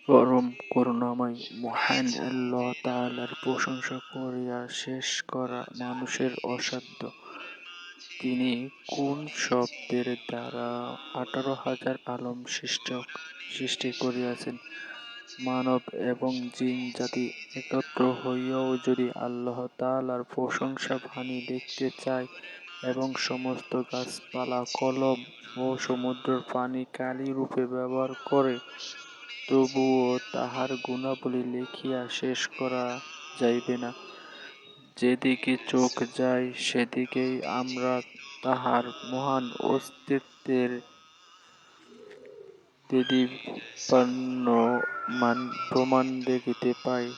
পরম করুণাময় মহান আল্লাহ তাআলার প্রশংসা করিয়া শেষ করা মানুষের অসাধ্য। তিনি কোন শব্দের দ্বারা 18,000 আলম সৃষ্টি করিয়াছেন। মানব এবং জিন জাতি একত্র হইয়াও যদি আল্লাহ তাআলার প্রশংসা বাণী লিখতে চায় এবং সমস্ত গাছপালা, কলম ও সমুদ্রের পানি কালি রূপে ব্যবহার করে, তবুও তাহার গুণাবলী লিখিয়া শেষ করা যাইবে না। যেদিকে চোখ যায়, সেদিকেই আমরা তাহার মহান অস্তিত্বের দেদীপ্যমান প্রমাণ দেখিতে পাই।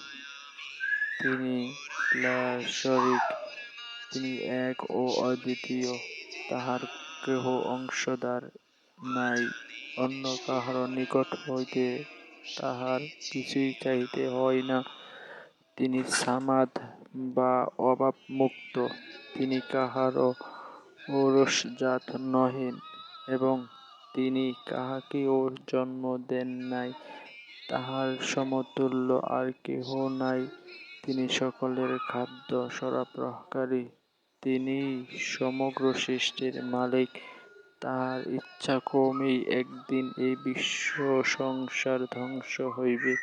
তিনি লা শরীক, তিনি এক ও অদ্বিতীয়, তাহার কেহ অংশীদার নাই। অন্য কাহারও নিকট হইতে তাহার কিছুই চাহিতে হয় না। তিনি সামাদ বা অভাবমুক্ত, তিনি কাহারও ঔরসজাত নহেন এবং তিনি কাহাকেও জন্ম দেন নাই। তাহার সমতুল্য আর কেহ নাই। তিনি সকলের খাদ্য সরবরাহকারী, তিনিই সমগ্র সৃষ্টির মালিক। তাহার ইচ্ছাক্রমেই একদিন এই বিশ্ব সংসার ধ্বংস হইবে।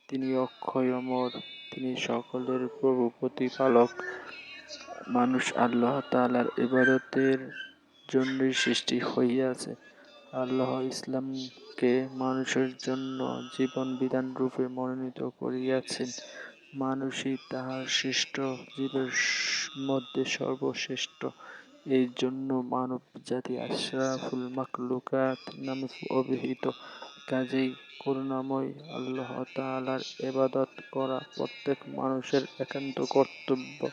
তিনি অক্ষয় অমর, তিনি সকলের প্রভু প্রতিপালক। মানুষ আল্লাহ তাআলার ইবাদতের জন্যই সৃষ্টি হইয়াছে। আল্লাহ ইসলামকে মানুষের জন্য জীবন-বিধান রূপে মনোনীত করিয়াছেন। মানুষই তাঁহার সৃষ্ট জীবের মধ্যে সর্বশ্রেষ্ঠ। এই জন্য মানব জাতি আশরাফুল মাখলুকাত নামে অভিহিত। কাজেই করুণাময় আল্লাহ তাআলার ইবাদত করা প্রত্যেক মানুষের একান্ত কর্তব্য।